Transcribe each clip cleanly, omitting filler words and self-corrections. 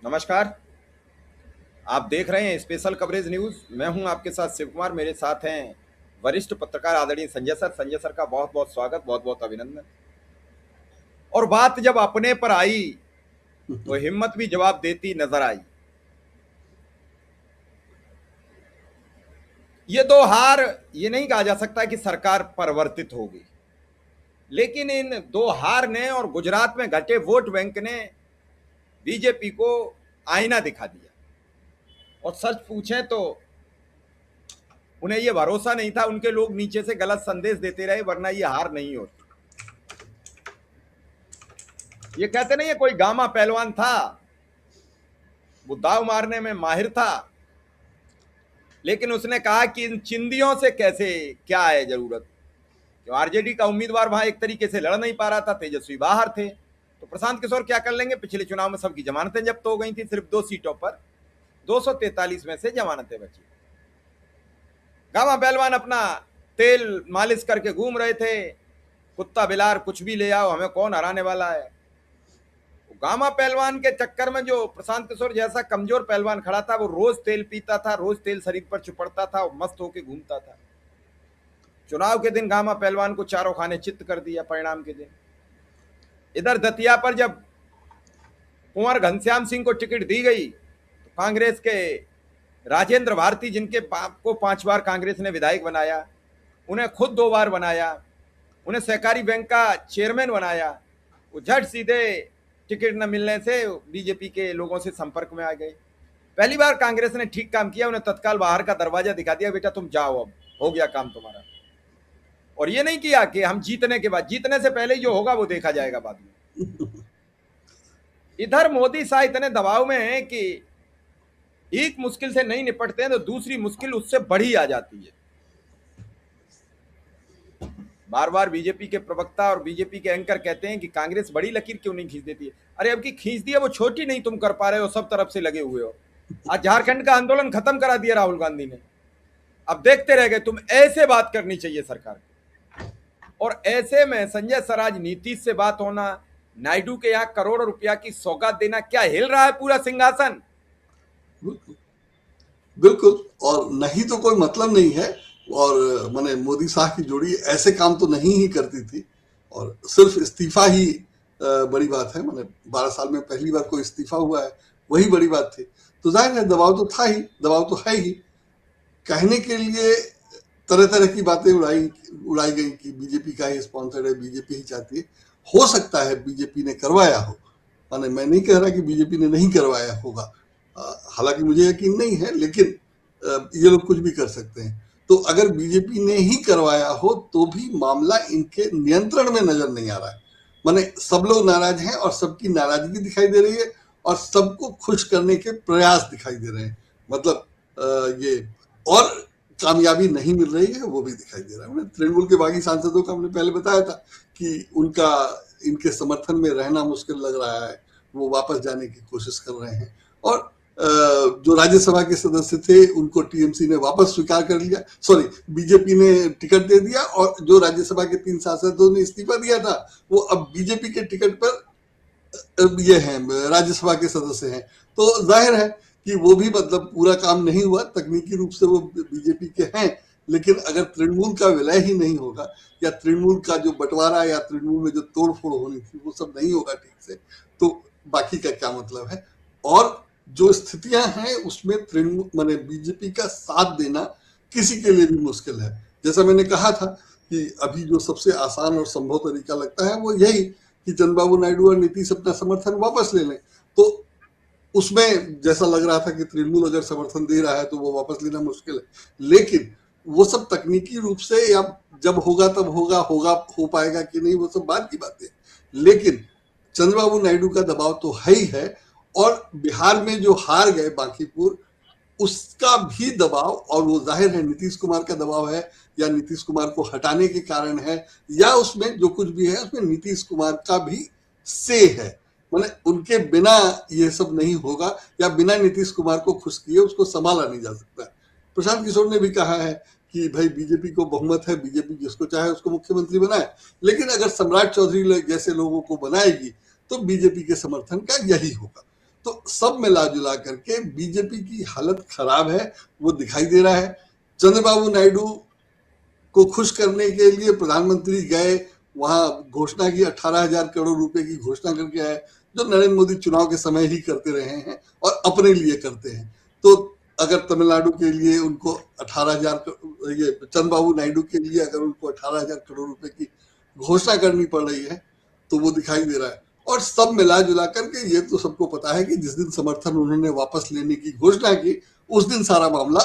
नमस्कार। आप देख रहे हैं स्पेशल कवरेज न्यूज। मैं हूं आपके साथ शिव कुमार। मेरे साथ हैं वरिष्ठ पत्रकार आदरणीय संजय सर। संजय सर का बहुत बहुत स्वागत, बहुत बहुत अभिनंदन। और बात जब अपने पर आई तो हिम्मत भी जवाब देती नजर आई। ये दो हार, ये नहीं कहा जा सकता कि सरकार परिवर्तित होगी, लेकिन इन दो हार ने और गुजरात में घटे वोट बैंक ने बीजेपी को आईना दिखा दिया। और सच पूछें तो उन्हें यह भरोसा नहीं था, उनके लोग नीचे से गलत संदेश देते रहे, वरना ये हार नहीं होती। ये कहते नहीं है कोई गामा पहलवान था, वो दाव मारने में माहिर था, लेकिन उसने कहा कि इन चिंदियों से कैसे क्या है जरूरत। क्यों आरजेडी का उम्मीदवार वहां एक तरीके से लड़ नहीं पा रहा था, तेजस्वी बाहर थे, तो प्रशांत किशोर क्या कर लेंगे। पिछले चुनाव में सबकी जमानतें जब्त हो गई थी, सिर्फ 2 सीटों पर 243 में से जमानतें बची। गामा पहलवान अपना तेल मालिश करके घूम रहे थे, कुत्ता बिलार कुछ भी ले आओ, हमें कौन हराने वाला है। गामा पहलवान के चक्कर में जो प्रशांत किशोर जैसा कमजोर पहलवान खड़ा था, वो रोज तेल पीता था, रोज तेल शरीर पर चुपड़ता था और मस्त होके घूमता था। चुनाव के दिन गामा पहलवान को चारों खाने चित्त कर दिया। परिणाम के दिन इधर दतिया पर जब कुंवर घनश्याम सिंह को टिकट दी गई तो कांग्रेस के राजेंद्र भारती, जिनके बाप को 5 बार कांग्रेस ने विधायक बनाया, उन्हें खुद 2 बार बनाया, उन्हें सहकारी बैंक का चेयरमैन बनाया, वो झट सीधे टिकट न मिलने से बीजेपी के लोगों से संपर्क में आ गए। पहली बार कांग्रेस ने ठीक काम किया, उन्हें तत्काल बाहर का दरवाजा दिखा दिया, बेटा तुम जाओ, अब हो गया काम तुम्हारा। और ये नहीं किया कि हम जीतने के बाद, जीतने से पहले जो होगा वो देखा जाएगा बाद में। इधर मोदी शाह इतने दबाव में है कि एक मुश्किल से नहीं निपटते हैं तो दूसरी मुश्किल उससे बढ़ी आ जाती है। बार बार बीजेपी के प्रवक्ता और बीजेपी के एंकर कहते हैं कि कांग्रेस बड़ी लकीर क्यों नहीं खींच देती है। अरे अब की खींच दी है, वो छोटी नहीं तुम कर पा रहे हो, सब तरफ से लगे हुए हो। आज झारखंड का आंदोलन खत्म करा दिया राहुल गांधी ने, अब देखते रह गए तुम। ऐसे बात करनी चाहिए सरकार को। और ऐसे में संजय सर, आज नीतीश से बात होना, नायडू के यहाँ करोड़ों रुपया की सौगात देना, क्या हिल रहा है पूरा सिंहासन। बिल्कुल बिल्कुल, और नहीं तो कोई मतलब नहीं है। और माने मोदी शाह की जोड़ी ऐसे काम तो नहीं ही करती थी, और सिर्फ इस्तीफा ही बड़ी बात है। माने 12 साल में पहली बार कोई इस्तीफा हुआ है, वही बड़ी बात थी। तो जाहिर है दबाव तो था ही, दबाव तो है ही। कहने के लिए तरह तरह की बातें उड़ाई गई कि बीजेपी का ही स्पॉन्सर है, बीजेपी ही चाहती है। हो सकता है बीजेपी ने करवाया हो, माने मैं नहीं कह रहा कि बीजेपी ने नहीं करवाया होगा, हालांकि मुझे यकीन नहीं है, लेकिन ये लोग कुछ भी कर सकते हैं। तो अगर बीजेपी ने ही करवाया हो तो भी मामला इनके नियंत्रण में नजर नहीं आ रहा है। माने सब लोग नाराज हैं और सबकी नाराजगी दिखाई दे रही है, और सबको खुश करने के प्रयास दिखाई दे रहे हैं। मतलब ये और कामयाबी नहीं मिल रही है, वो भी दिखाई दे रहा है। तृणमूल के बागी सांसदों का हमने पहले बताया था कि उनका इनके समर्थन में रहना मुश्किल लग रहा है, वो वापस जाने की कोशिश कर रहे हैं। और जो राज्यसभा के सदस्य थे उनको टीएमसी ने वापस स्वीकार कर लिया, सॉरी बीजेपी ने टिकट दे दिया, और जो राज्यसभा के 3 सांसदों ने इस्तीफा दिया था वो अब बीजेपी के टिकट पर ये हैं, राज्यसभा के सदस्य हैं। तो जाहिर है कि वो भी मतलब पूरा काम नहीं हुआ, तकनीकी रूप से वो बीजेपी के हैं, लेकिन अगर तृणमूल का विलय ही नहीं होगा, या तृणमूल का जो बंटवारा या तृणमूल में जो तोड़फोड़ होनी थी वो सब नहीं होगा ठीक से, तो बाकी का क्या मतलब है। और जो स्थितियां हैं उसमें तृणमूल माने बीजेपी का साथ देना किसी के लिए भी मुश्किल है। जैसा मैंने कहा था कि अभी जो सबसे आसान और संभव तरीका लगता है वो यही कि चंद्रबाबू नायडू और नीतीश अपना समर्थन वापस ले लें। तो उसमें जैसा लग रहा था कि तृणमूल अगर समर्थन दे रहा है तो वो वापस लेना मुश्किल है, लेकिन वो सब तकनीकी रूप से या जब होगा तब होगा हो पाएगा कि नहीं वो सब बाद की बात है। लेकिन चंद्रबाबू नायडू का दबाव तो है ही है, और बिहार में जो हार गए बांकीपुर, उसका भी दबाव, और वो जाहिर है नीतीश कुमार का दबाव है, या नीतीश कुमार को हटाने के कारण है, या उसमें जो कुछ भी है उसमें नीतीश कुमार का भी से है। माने उनके बिना ये सब नहीं होगा, या बिना नीतीश कुमार को खुश किए उसको संभाला नहीं जा सकता। प्रशांत किशोर ने भी कहा है कि भाई बीजेपी को बहुमत है, बीजेपी जिसको चाहे उसको मुख्यमंत्री बनाए, लेकिन अगर सम्राट चौधरी जैसे लोगों को बनाएगी तो बीजेपी के समर्थन का यही होगा। तो सब मिला जुला करके बीजेपी की हालत खराब है, वो दिखाई दे रहा है। चंद्रबाबू नायडू को खुश करने के लिए प्रधानमंत्री गए, वहां घोषणा की 18,000 करोड़ रुपए की घोषणा करके आए, जो नरेंद्र मोदी चुनाव के समय ही करते रहे हैं और अपने लिए करते हैं। तो अगर तमिलनाडु के लिए उनको 18,000, ये चंद्रबाबू नायडू के लिए अगर उनको 18,000 करोड़ रुपए की घोषणा करनी पड़ रही है, तो वो दिखाई दे रहा है। और सब मिला जुला करके ये तो सबको पता है कि जिस दिन समर्थन उन्होंने वापस लेने की घोषणा की, उस दिन सारा मामला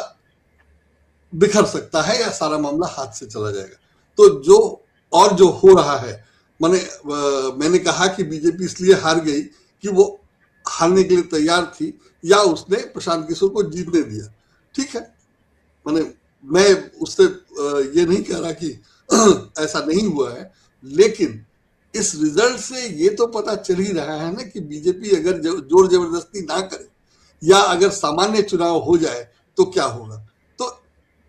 बिखर सकता है या सारा मामला हाथ से चला जाएगा। तो जो हो रहा है, मैंने कहा कि बीजेपी इसलिए हार गई कि वो हारने के लिए तैयार थी, या उसने प्रशांत किशोर को जीतने दिया। ठीक है, मैं उससे ये नहीं कह रहा कि ऐसा नहीं हुआ है, लेकिन इस रिजल्ट से ये तो पता चल ही रहा है ना कि बीजेपी अगर जोर जबरदस्ती ना करे या अगर सामान्य चुनाव हो जाए तो क्या होगा। तो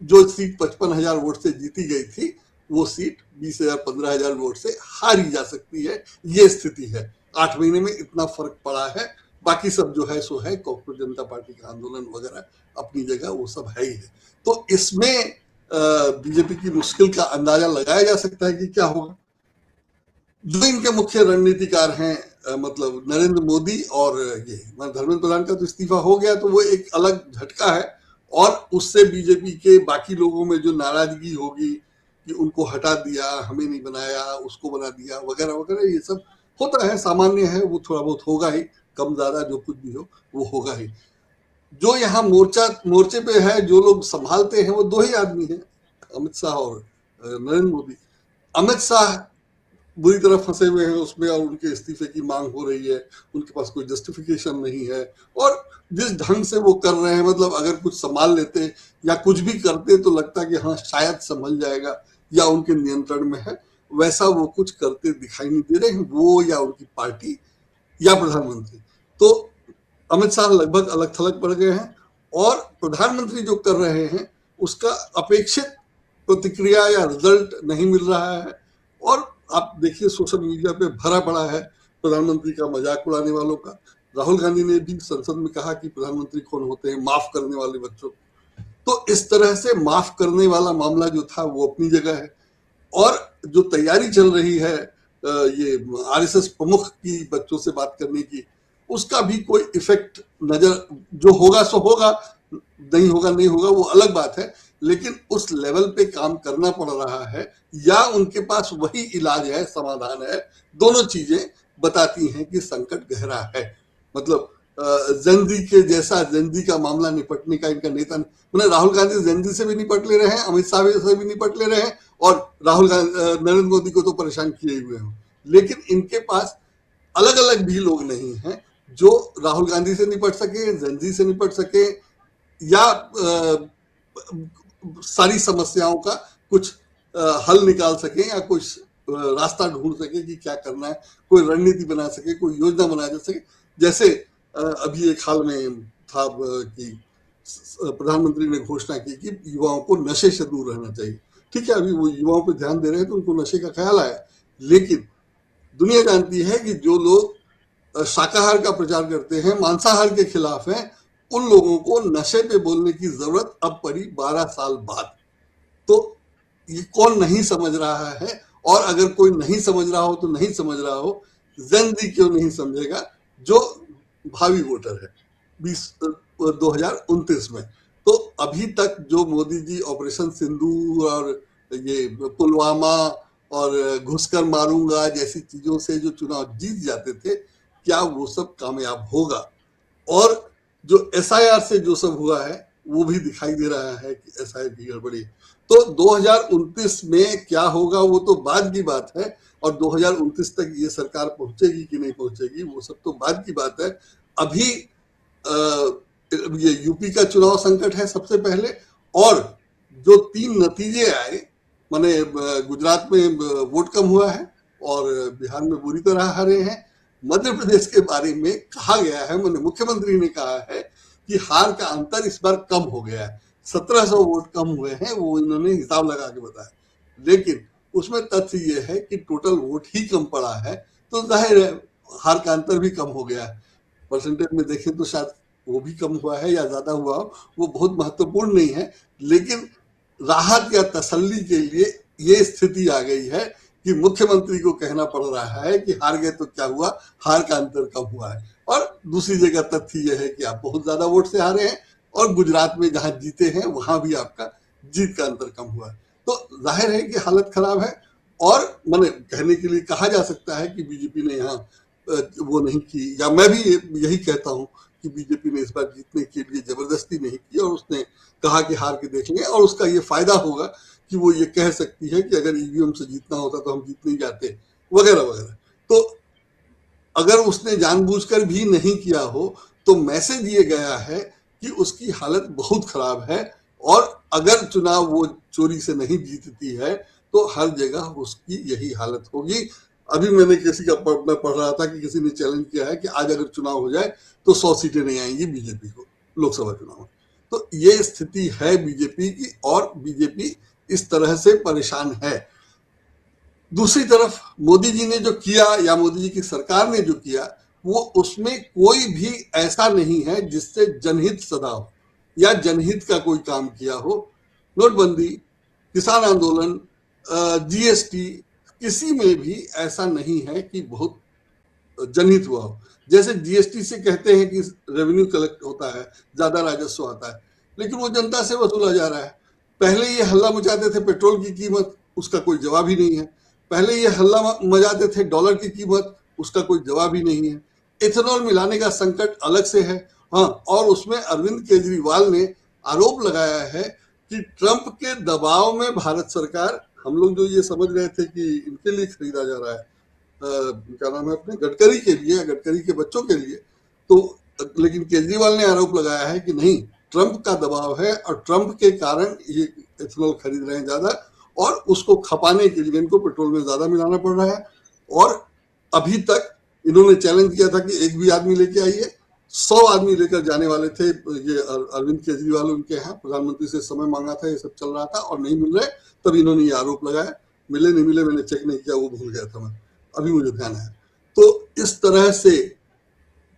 जो सीट 55,000 वोट से जीती गई थी, वो सीट 20,000 15,000 वोट से हारी जा सकती है। ये स्थिति है। 8 महीने में इतना फर्क पड़ा है। बाकी सब जो है सो है, कॉकरोच जनता पार्टी का आंदोलन वगैरह अपनी जगह, वो सब है ही है। तो इसमें बीजेपी की मुश्किल का अंदाजा लगाया जा सकता है कि क्या होगा। जो इनके मुख्य रणनीतिकार हैं, मतलब नरेंद्र मोदी और ये धर्मेंद्र प्रधान का तो इस्तीफा हो गया, तो वो एक अलग झटका है। और उससे बीजेपी के बाकी लोगों में जो नाराजगी होगी कि उनको हटा दिया, हमें नहीं बनाया, उसको बना दिया वगैरह वगैरह, ये सब होता है, सामान्य है, वो थोड़ा बहुत होगा ही, कम ज्यादा जो कुछ भी हो वो होगा ही। जो यहाँ मोर्चे पे है, जो लोग संभालते हैं, वो 2 ही आदमी हैं, अमित शाह और नरेंद्र मोदी। अमित शाह बुरी तरह फंसे हुए हैं उसमें, और उनके इस्तीफे की मांग हो रही है, उनके पास कोई जस्टिफिकेशन नहीं है। और जिस ढंग से वो कर रहे हैं, मतलब अगर कुछ संभाल लेते या कुछ भी करते तो लगता कि हाँ शायद संभल जाएगा या उनके नियंत्रण में है, वैसा वो कुछ करते दिखाई नहीं दे रहे हैं, वो या उनकी पार्टी या प्रधानमंत्री। तो अमित शाह लगभग अलग थलग पड़ गए हैं, और प्रधानमंत्री जो कर रहे हैं उसका अपेक्षित प्रतिक्रिया या रिजल्ट नहीं मिल रहा है। और आप देखिए सोशल मीडिया पे भरा पड़ा है प्रधानमंत्री का मजाक उड़ाने वालों का। राहुल गांधी ने भी संसद में कहा कि प्रधानमंत्री कौन होते हैं, माफ करने वाले बच्चों। तो इस तरह से माफ करने वाला मामला जो था वो अपनी जगह है। और जो तैयारी चल रही है ये आरएसएस प्रमुख की बच्चों से बात करने की, उसका भी कोई इफेक्ट नजर, जो होगा सो होगा, नहीं होगा नहीं होगा वो अलग बात है, लेकिन उस लेवल पे काम करना पड़ रहा है, या उनके पास वही इलाज है, समाधान है। दोनों चीजें बताती हैं कि संकट गहरा है। मतलब जंदी के जैसा, जंदी का मामला निपटने का इनका नेता, मतलब राहुल गांधी जंदी से भी निपट ले रहे हैं, अमित शाह से भी निपट ले रहे हैं, और नरेंद्र मोदी को तो परेशान किए हुए हैं। लेकिन इनके पास अलग अलग भी लोग नहीं हैं जो राहुल गांधी से निपट सके, जंदी से निपट सके, या सारी समस्याओं का कुछ हल निकाल सके, या कुछ रास्ता ढूंढ सके कि क्या करना है, कोई रणनीति बना सके, कोई योजना बना जा सके। जैसे अभी एक हाल में था कि प्रधानमंत्री ने घोषणा की कि युवाओं को नशे से दूर रहना चाहिए। ठीक है, अभी वो युवाओं पे ध्यान दे रहे हैं तो उनको नशे का ख्याल आया, लेकिन दुनिया जानती है कि जो लोग शाकाहार का प्रचार करते हैं, मांसाहार के खिलाफ हैं, उन लोगों को नशे पे बोलने की जरूरत अब पड़ी 12 साल बाद। तो ये कौन नहीं समझ रहा है, और अगर कोई नहीं समझ रहा हो तो नहीं समझ रहा हो, जंदी क्यों नहीं समझेगा जो भावी वोटर है 2029 में। तो अभी तक जो मोदी जी ऑपरेशन सिंदूर और ये पुलवामा और घुसकर मारूंगा जैसी चीजों से जो चुनाव जीत जाते थे, क्या वो सब कामयाब होगा। और जो एसआईआर से जो सब हुआ है वो भी दिखाई दे रहा है कि एसआईआर की गड़बड़ी। तो 2029 में क्या होगा वो तो बाद की बात है, और 2029 तक ये सरकार पहुंचेगी कि नहीं पहुंचेगी वो सब तो बाद की बात है। अभी ये यूपी का चुनाव संकट है सबसे पहले, और जो 3 नतीजे आए, माने गुजरात में वोट कम हुआ है और बिहार में बुरी तरह हारे हैं। मध्य प्रदेश के बारे में कहा गया है, मैंने मुख्यमंत्री ने कहा है कि हार का अंतर इस बार कम हो गया है, 1700 वोट कम हुए हैं, वो इन्होंने हिसाब लगा के बताया। लेकिन उसमें तथ्य ये है कि टोटल वोट ही कम पड़ा है, तो जाहिर है हार का अंतर भी कम हो गया है। परसेंटेज में देखें तो शायद वो भी कम हुआ है या ज्यादा हुआ हो, वो बहुत महत्वपूर्ण नहीं है। लेकिन राहत या तसल्ली के लिए ये स्थिति आ गई है कि मुख्यमंत्री को कहना पड़ रहा है कि हार गए तो क्या हुआ, हार का अंतर कम हुआ है। और दूसरी जगह तथ्य यह है कि आप बहुत ज्यादा वोट से हारे हैं, और गुजरात में जहां जीते हैं वहां भी आपका जीत का अंतर कम हुआ है। तो जाहिर है कि हालत खराब है। और मैंने कहने के लिए कहा जा सकता है कि बीजेपी ने यहाँ वो नहीं की, या मैं भी यही कहता हूं कि बीजेपी ने इस बार जीतने के लिए जबरदस्ती नहीं की, और उसने कहा कि हार के देख लेंगे, और उसका ये फायदा होगा कि वो ये कह सकती है कि अगर ईवीएम से जीतना होता तो हम जीत नहीं जाते, वगैरह वगैरह। तो अगर उसने जानबूझकर भी नहीं किया हो तो मैसेज ये गया है कि उसकी हालत बहुत खराब है, और अगर चुनाव वो चोरी से नहीं जीतती है तो हर जगह उसकी यही हालत होगी। अभी मैंने किसी का मैं पढ़ रहा था कि किसी ने चैलेंज किया है कि आज अगर चुनाव हो जाए तो 100 सीटें नहीं आएंगी बीजेपी को लोकसभा चुनाव में। तो ये स्थिति है बीजेपी की, और बीजेपी इस तरह से परेशान है। दूसरी तरफ मोदी जी ने जो किया, या मोदी जी की सरकार ने जो किया, वो उसमें कोई भी ऐसा नहीं है जिससे जनहित सदा हो या जनहित का कोई काम किया हो। नोटबंदी, किसान आंदोलन, जीएसटी, किसी में भी ऐसा नहीं है कि बहुत जनहित हुआ हो। जैसे जीएसटी से कहते हैं कि रेवेन्यू कलेक्ट होता है, ज्यादा राजस्व आता है, लेकिन वो जनता से वसूला जा रहा है। पहले ये हल्ला मचाते थे पेट्रोल की कीमत, उसका कोई जवाब ही नहीं है। पहले ये हल्ला मचाते थे डॉलर की कीमत, उसका कोई जवाब ही नहीं है। इथेनॉल मिलाने का संकट अलग से है। हाँ, और उसमें अरविंद केजरीवाल ने आरोप लगाया है कि ट्रंप के दबाव में भारत सरकार, हम लोग जो ये समझ रहे थे कि इनके लिए खरीदा जा रहा है, क्या नाम है अपने, गडकरी के लिए, गडकरी के बच्चों के लिए, तो लेकिन केजरीवाल ने आरोप लगाया है कि नहीं, ट्रंप का दबाव है और ट्रंप के कारण ये इथेनॉल खरीद रहे हैं ज्यादा, और उसको खपाने के लिए इनको पेट्रोल में ज्यादा मिलाना पड़ रहा है। और अभी तक इन्होंने चैलेंज किया था कि एक भी आदमी लेके आइए, 100 आदमी लेकर जाने वाले थे ये अरविंद केजरीवाल उनके यहाँ, प्रधानमंत्री से समय मांगा था, ये सब चल रहा था और नहीं मिल रहे, तब इन्होंने ये आरोप लगाया। मिले नहीं मिले मैंने चेक नहीं किया, वो भूल गया था मैं, अभी मुझे ध्यान है। तो इस तरह से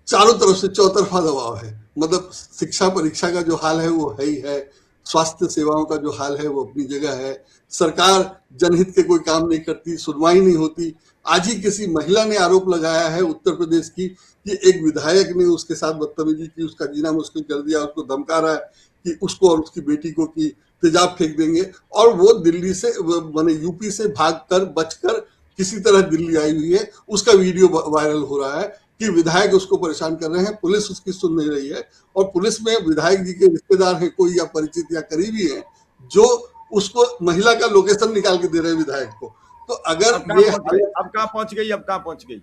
चारों तरफ से चौतरफा दबाव है। मतलब शिक्षा परीक्षा का जो हाल है वो है ही है, स्वास्थ्य सेवाओं का जो हाल है वो अपनी जगह है, सरकार जनहित के कोई काम नहीं करती, सुनवाई नहीं होती। आज ही किसी महिला ने आरोप लगाया है उत्तर प्रदेश की कि एक विधायक ने उसके साथ बदतमीजी की, उसका जीना मुश्किल कर दिया, उसको धमका रहा है कि उसको और उसकी बेटी को कि तेजाब फेंक देंगे, और वो दिल्ली से माने यूपी से भागकर बचकर किसी तरह दिल्ली आई हुई है। उसका वीडियो वायरल हो रहा है कि विधायक उसको परेशान कर रहे हैं, पुलिस उसकी सुन नहीं रही है, और पुलिस में विधायक जी के रिश्तेदार हैं कोई, या परिचित या करीबी हैं, जो उसको महिला का लोकेशन निकाल के दे रहे हैं विधायक को। तो अगर अब कहाँ पहुंच गई,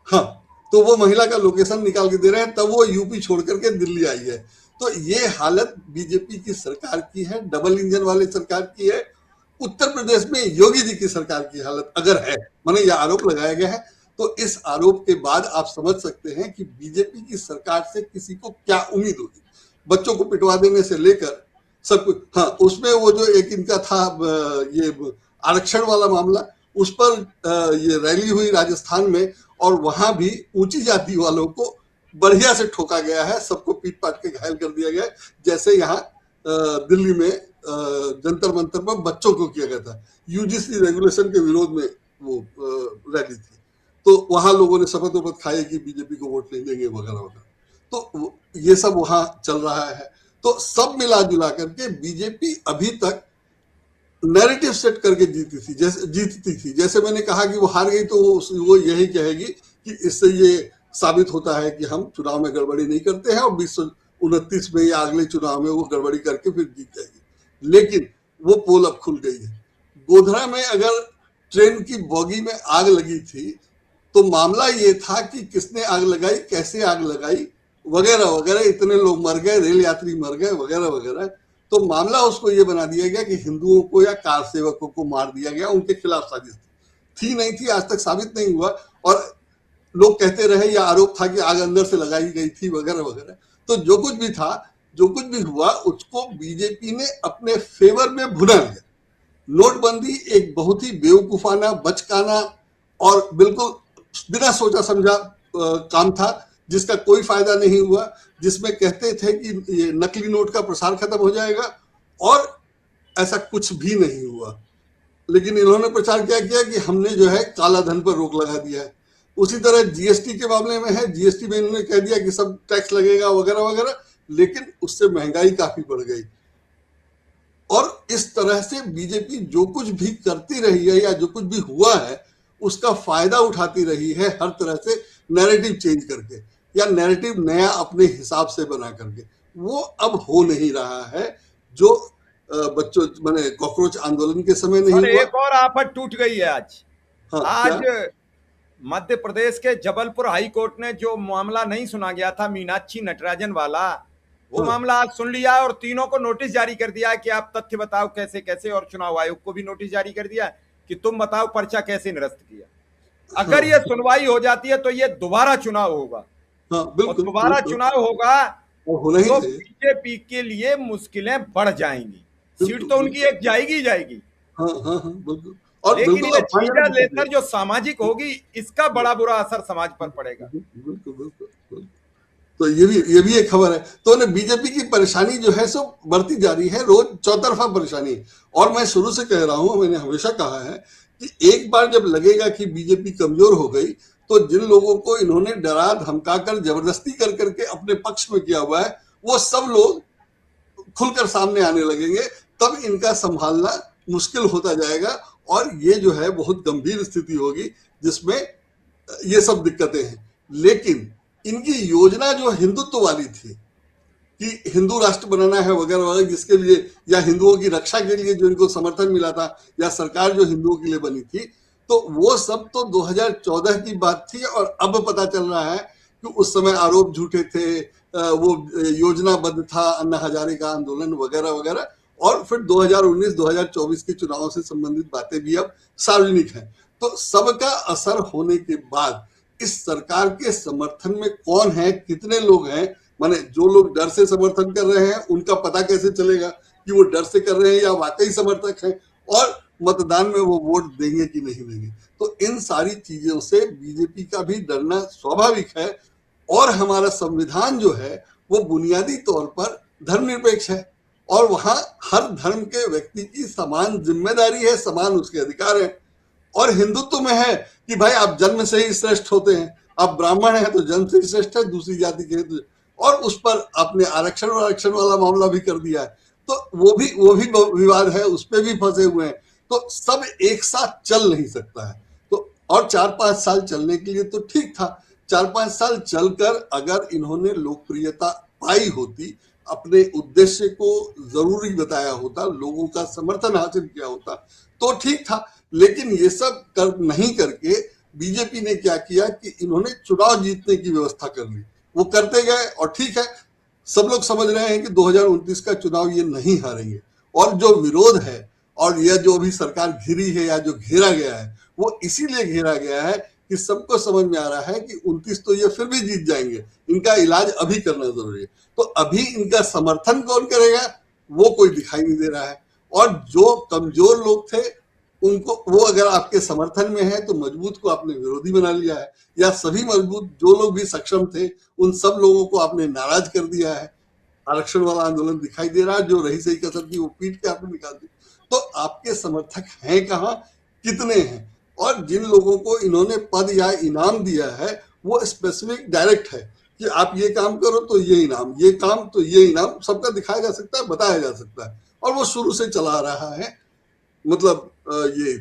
हाँ, तो वो महिला का लोकेशन निकाल के दे रहे हैं, तब वो यूपी छोड़ करके दिल्ली आई है। तो ये हालत बीजेपी की सरकार की है, डबल इंजन वाले सरकार की है। उत्तर प्रदेश में योगी जी की सरकार की हालत अगर है, माने यह आरोप लगाया गया है, तो इस आरोप के बाद आप समझ सकते हैं कि बीजेपी की सरकार से किसी को क्या उम्मीद होगी। बच्चों को पिटवा देने से लेकर सब कुछ। हाँ, उसमें वो जो एक इनका था ये आरक्षण वाला मामला, उस पर ये रैली हुई राजस्थान में, और वहां भी ऊंची जाति वालों को बढ़िया से ठोका गया है, सबको पीट पाट के घायल कर दिया गया, जैसे यहाँ दिल्ली में जंतर मंतर पर बच्चों को किया गया था। यूजीसी रेगुलेशन के विरोध में वो रैली थी, तो वहां लोगों ने शपथ वपथ खाई कि बीजेपी को वोट नहीं देंगे वगैरह वगैरह। तो ये सब वहां चल रहा है। तो सब मिला जुला करके बीजेपी अभी तक नैरेटिव सेट करके जीतती थी। जैसे मैंने कहा कि वो हार गई तो वो यही कहेगी कि इससे ये साबित होता है कि हम चुनाव में गड़बड़ी नहीं करते हैं, और 2029 में या अगले चुनाव में वो गड़बड़ी करके फिर जीत जाएगी। लेकिन वो पोल अब खुल गई है। गोधरा में अगर ट्रेन की बोगी में आग लगी थी तो मामला ये था कि किसने आग लगाई, कैसे आग लगाई, वगैरह वगैरह, इतने लोग मर गए, रेल यात्री मर गए, वगैरह वगैरह। तो मामला उसको ये बना दिया गया कि हिंदुओं को या कार सेवकों को मार दिया गया, उनके खिलाफ साजिश थी नहीं थी, आज तक साबित नहीं हुआ, और लोग कहते रहे या आरोप था कि आग अंदर से लगाई गई थी, वगैरह वगैरह। तो जो कुछ भी था, जो कुछ भी हुआ, उसको बीजेपी ने अपने फेवर में भुना लिया। नोटबंदी एक बहुत ही बेवकूफाना, बचकाना और बिल्कुल बिना सोचा समझा काम था, जिसका कोई फायदा नहीं हुआ, जिसमें कहते थे कि ये नकली नोट का प्रसार खत्म हो जाएगा, और ऐसा कुछ भी नहीं हुआ। लेकिन इन्होंने प्रचार क्या किया कि हमने जो है काला धन पर रोक लगा दिया है। उसी तरह जीएसटी के मामले में है, जीएसटी में इन्होंने कह दिया कि सब टैक्स लगेगा वगैरह वगैरह, लेकिन उससे महंगाई काफी बढ़ गई। और इस तरह से बीजेपी जो कुछ भी करती रही है या जो कुछ भी हुआ है उसका फायदा उठाती रही है, हर तरह से नैरेटिव चेंज करके या नैरेटिव नया अपने हिसाब से बना करके। वो अब हो नहीं रहा है जो बच्चों माने कॉकरोच आंदोलन के समय नहीं और हुआ। एक और आफत टूट गई है आज। हाँ, आज क्या? मध्य प्रदेश के जबलपुर हाई कोर्ट ने जो मामला नहीं सुना गया था मीनाक्षी नटराजन वाला, वो हाँ, मामला आज सुन लिया और तीनों को नोटिस जारी कर दिया कि आप तथ्य बताओ कैसे कैसे, और चुनाव आयोग को भी नोटिस जारी कर दिया कि तुम बताओ पर्चा कैसे निरस्त किया। अगर हाँ, ये सुनवाई हो जाती है तो ये दोबारा चुनाव होगा, हाँ, और बिल्कुल दोबारा बिल्कुल, चुनाव होगा वो होना ही तो चाहिए। बीजेपी के लिए मुश्किलें बढ़ जाएंगी। सीट बिल्कुल तो उनकी बिल्कुल, एक जाएगी ही जाएगी, हाँ हाँ हाँ, बिल्कुल, और लेकिन बिल्कुल ये अब चीजा फाइनल लेकर जो सामाजिक होगी इसका बड़ा बुरा असर समाज पर पड़ेगा। बिल्कुल बिल्कुल बिल्कुल। तो ये भी एक खबर है। तो ना बीजेपी की परेशानी जो है सो बढ़ती जा रही है, रोज चौतरफा परेशानी। और मैं शुरू से कह रहा हूं, मैंने हमेशा कहा है कि एक बार जब लगेगा कि बीजेपी कमजोर हो गई, तो जिन लोगों को इन्होंने डरा धमकाकर जबरदस्ती कर करके अपने पक्ष में किया हुआ है, वो सब लोग खुलकर सामने आने लगेंगे। तब इनका संभालना मुश्किल होता जाएगा, और ये जो है बहुत गंभीर स्थिति होगी जिसमें ये सब दिक्कतें हैं। लेकिन इनकी योजना जो हिंदुत्व वाली थी कि हिंदू राष्ट्र बनाना है वगैरह वगैरह, जिसके लिए या हिंदुओं की रक्षा के लिए जो इनको समर्थन मिला था, या सरकार जो हिंदुओं के लिए बनी थी, तो वो सब तो 2014 की बात थी। और अब पता चल रहा है कि उस समय आरोप झूठे थे, वो योजनाबद्ध था अन्ना हजारे का आंदोलन वगैरह वगैरह। और फिर 2019-2024 के चुनावों से संबंधित बातें भी अब सार्वजनिक हैं। तो सबका असर होने के बाद इस सरकार के समर्थन में कौन है, कितने लोग हैं, माने जो लोग डर से समर्थन कर रहे हैं उनका पता कैसे चलेगा कि वो डर से कर रहे हैं या वाकई समर्थक हैं, और मतदान में वो वोट देंगे कि नहीं देंगे। तो इन सारी चीजों से बीजेपी का भी डरना स्वाभाविक है। और हमारा संविधान जो है वो बुनियादी तौर पर धर्मनिरपेक्ष है, और वहां हर धर्म के व्यक्ति की समान जिम्मेदारी है, समान उसके अधिकार है। और हिंदुत्व में है कि भाई आप जन्म से ही श्रेष्ठ होते हैं, आप ब्राह्मण हैं तो जन्म से ही श्रेष्ठ है, दूसरी जाति के हैं तो, और उस पर आपने आरक्षण वाला मामला भी कर दिया है, तो वो भी विवाद है, उस पर भी फंसे हुए हैं। तो सब एक साथ चल नहीं सकता है। तो और 4-5 साल चलने के लिए तो ठीक था। 4-5 साल चलकर अगर इन्होंने लोकप्रियता पाई होती, अपने उद्देश्य को जरूरी बताया होता, लोगों का समर्थन हासिल किया होता, तो ठीक था। लेकिन ये सब कर नहीं करके बीजेपी ने क्या किया कि इन्होंने चुनाव जीतने की व्यवस्था कर ली। वो करते गए, और ठीक है, सब लोग समझ रहे हैं कि 2029 का चुनाव ये नहीं हारेंगे। और जो विरोध है और यह जो अभी सरकार घिरी है या जो घेरा गया है, वो इसीलिए घेरा गया है कि सबको समझ में आ रहा है कि 29 तो ये फिर भी जीत जाएंगे, इनका इलाज अभी करना जरूरी है। तो अभी इनका समर्थन कौन करेगा वो कोई दिखाई नहीं दे रहा है। और जो कमजोर लोग थे उनको, वो अगर आपके समर्थन में है तो मजबूत को आपने विरोधी बना लिया है, या सभी मजबूत जो लोग भी सक्षम थे उन सब लोगों को आपने नाराज कर दिया है। आरक्षण वाला आंदोलन दिखाई दे रहा है, जो रही सही कसर थी वो पीट के आपने निकाल दी। तो आपके समर्थक हैं कहाँ, कितने हैं? और जिन लोगों को इन्होंने पद या इनाम दिया है वो स्पेसिफिक डायरेक्ट है कि आप ये काम करो तो ये इनाम, ये काम तो ये इनाम, सबका दिखाया जा सकता है, बताया जा सकता है। और वो शुरू से चला रहा है। मतलब ये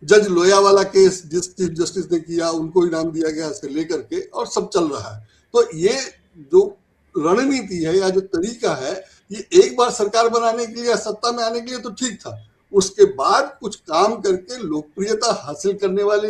जज लोया वाला केस जिस चीफ जस्टिस ने किया, उनको इनाम दिया गया से लेकर के, और सब चल रहा है। तो ये जो रणनीति है या जो तरीका है, ये एक बार सरकार बनाने के लिए या सत्ता में आने के लिए तो ठीक था, उसके बाद कुछ काम करके लोकप्रियता हासिल करने वाले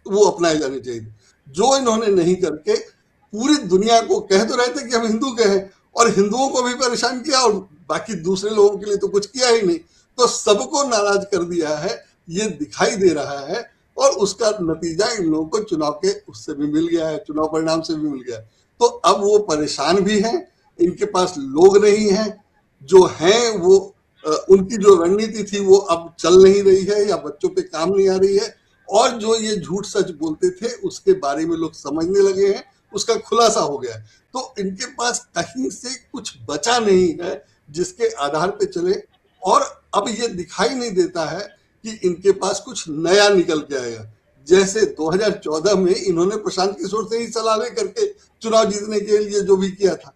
वो अपनाए जाने चाहिए। जो इन्होंने नहीं करके पूरी दुनिया को कह तो रहे थे कि हम हिंदू के हैं, और हिंदुओं को भी परेशान किया, और बाकी दूसरे लोगों के लिए तो कुछ किया ही नहीं। तो सबको नाराज कर दिया है, ये दिखाई दे रहा है। और उसका नतीजा इन लोगों को चुनाव के उससे भी मिल गया है, चुनाव परिणाम से भी मिल गया है। तो अब वो परेशान भी हैं, इनके पास लोग नहीं हैं, जो हैं वो उनकी जो रणनीति थी वो अब चल नहीं रही है या बच्चों पे काम नहीं आ रही है। और जो ये झूठ सच बोलते थे उसके बारे में लोग समझने लगे हैं, उसका खुलासा हो गया है। तो इनके पास कहीं से कुछ बचा नहीं है जिसके आधार पे चले, और अब ये दिखाई नहीं देता है कि इनके पास कुछ नया निकल के आएगा। जैसे 2014 में इन्होंने प्रशांत किशोर से ही सलाह लेकर के चुनाव जीतने के लिए जो भी किया था,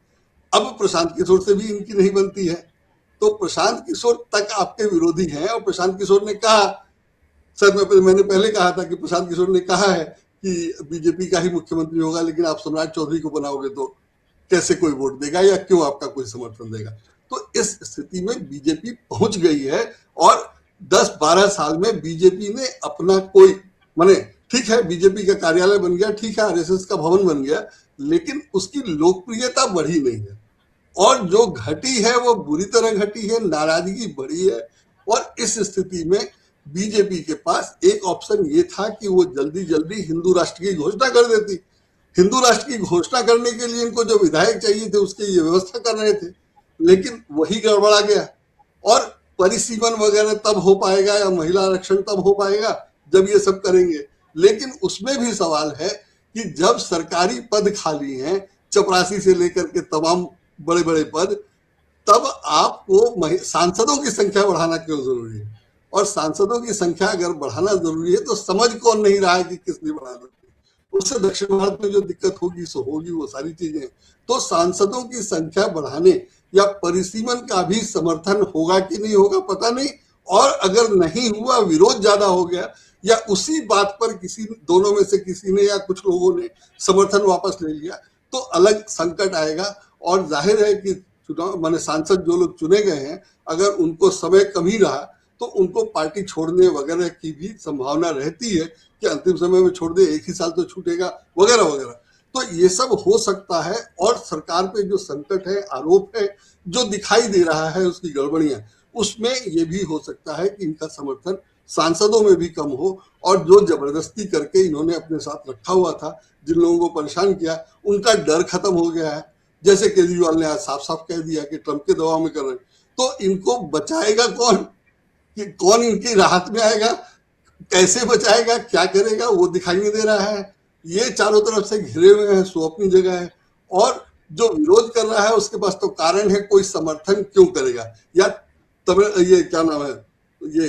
अब प्रशांत किशोर से भी इनकी नहीं बनती है। तो प्रशांत किशोर तक आपके विरोधी हैं, और प्रशांत किशोर ने कहा, सर मैंने पहले कहा था कि प्रशांत किशोर ने कहा है कि बीजेपी का ही मुख्यमंत्री होगा, लेकिन आप सम्राट चौधरी को बनाओगे तो कैसे कोई वोट देगा या क्यों आपका कोई समर्थन देगा। तो इस स्थिति में बीजेपी पहुंच गई है, और 10-12 साल में बीजेपी ने अपना कोई, माने ठीक है बीजेपी का कार्यालय बन गया, ठीक है आरएसएस का भवन बन गया, लेकिन उसकी लोकप्रियता बढ़ी नहीं है, और जो घटी है वो बुरी तरह घटी है, नाराजगी बढ़ी है। और इस स्थिति में बीजेपी के पास एक ऑप्शन ये था कि वो जल्दी जल्दी हिंदू राष्ट्र की घोषणा कर देती। हिंदू राष्ट्र की घोषणा करने के लिए इनको जो विधायक चाहिए थे उसकी ये व्यवस्था कर रहे थे, लेकिन वही गड़बड़ा गया। और परिसीमन वगैरह तब हो पाएगा या महिला आरक्षण तब हो पाएगा जब ये सब करेंगे, लेकिन उसमें भी सवाल है कि जब सरकारी पद खाली हैं, चपरासी से लेकर के तमाम बड़े बड़े पद, तब आपको सांसदों की संख्या बढ़ाना क्यों जरूरी है? और सांसदों की संख्या अगर बढ़ाना जरूरी है तो समझ कौन नहीं रहा है कि किसने बढ़ाना है? उससे दक्षिण भारत में जो दिक्कत होगी सो होगी, वो सारी चीजें। तो सांसदों की संख्या बढ़ाने या परिसीमन का भी समर्थन होगा कि नहीं होगा पता नहीं, और अगर नहीं हुआ, विरोध ज्यादा हो गया, या उसी बात पर किसी दोनों में से किसी ने या कुछ लोगों ने समर्थन वापस ले लिया, तो अलग संकट आएगा। और जाहिर है कि चुनाव माने सांसद जो लोग चुने गए हैं, अगर उनको समय कम ही रहा तो उनको पार्टी छोड़ने वगैरह की भी संभावना रहती है कि अंतिम समय में छोड़ दे, एक ही साल तो छूटेगा वगैरह वगैरह। तो ये सब हो सकता है, और सरकार पे जो संकट है, आरोप है, जो दिखाई दे रहा है उसकी गड़बड़ियां, उसमें ये भी हो सकता है कि इनका समर्थन सांसदों में भी कम हो, और जो जबरदस्ती करके इन्होंने अपने साथ रखा हुआ था, जिन लोगों को परेशान किया, उनका डर खत्म हो गया है। जैसे केजरीवाल ने आज साफ साफ कह दिया कि ट्रंप के दबाव में कर रहे हैं, तो इनको बचाएगा कौन, कि कौन इनकी राहत में आएगा, कैसे बचाएगा, क्या करेगा, वो दिखाई नहीं दे रहा है। ये चारों तरफ से घिरे हुए हैं, सो अपनी जगह है, और जो विरोध कर रहा है उसके पास तो कारण है, कोई समर्थन क्यों करेगा। या ये क्या नाम है, ये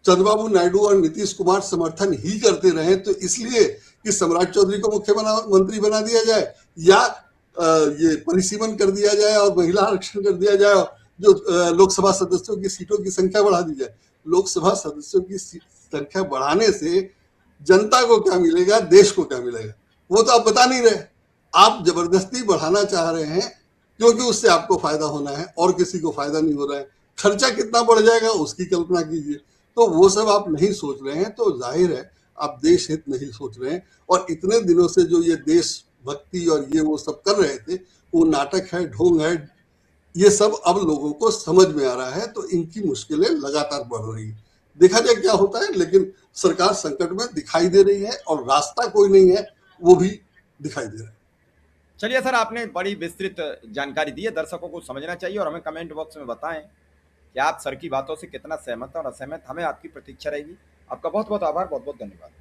चंद्रबाबू नायडू और नीतीश कुमार समर्थन ही करते रहे तो इसलिए कि सम्राट चौधरी को मुख्यमंत्री बना दिया जाए, या ये परिसीमन कर दिया जाए और महिला आरक्षण कर दिया जाए, और जो लोकसभा सदस्यों की सीटों की संख्या बढ़ा दी जाए। लोकसभा सदस्यों की संख्या बढ़ाने से जनता को क्या मिलेगा, देश को क्या मिलेगा, वो तो आप बता नहीं रहे। आप जबरदस्ती बढ़ाना चाह रहे हैं क्योंकि उससे आपको फायदा होना है, और किसी को फायदा नहीं हो रहा है। खर्चा कितना बढ़ जाएगा उसकी कल्पना कीजिए। तो वो सब आप नहीं सोच रहे हैं, तो जाहिर है आप देश हित नहीं सोच रहे हैं। और इतने दिनों से जो ये देश भक्ति और ये वो सब कर रहे थे, वो नाटक है, ढोंग है, ये सब अब लोगों को समझ में आ रहा है। तो इनकी मुश्किलें लगातार बढ़ रही है, देखा जाए क्या होता है। लेकिन सरकार संकट में दिखाई दे रही है, और रास्ता कोई नहीं है, वो भी दिखाई दे रहा है। चलिए सर, आपने बड़ी विस्तृत जानकारी दी है, दर्शकों को समझना चाहिए, और हमें कमेंट बॉक्स में बताएं कि आप सर की बातों से कितना सहमत हैं और असहमत। हमें आपकी प्रतीक्षा रहेगी। आपका बहुत बहुत आभार, बहुत बहुत धन्यवाद।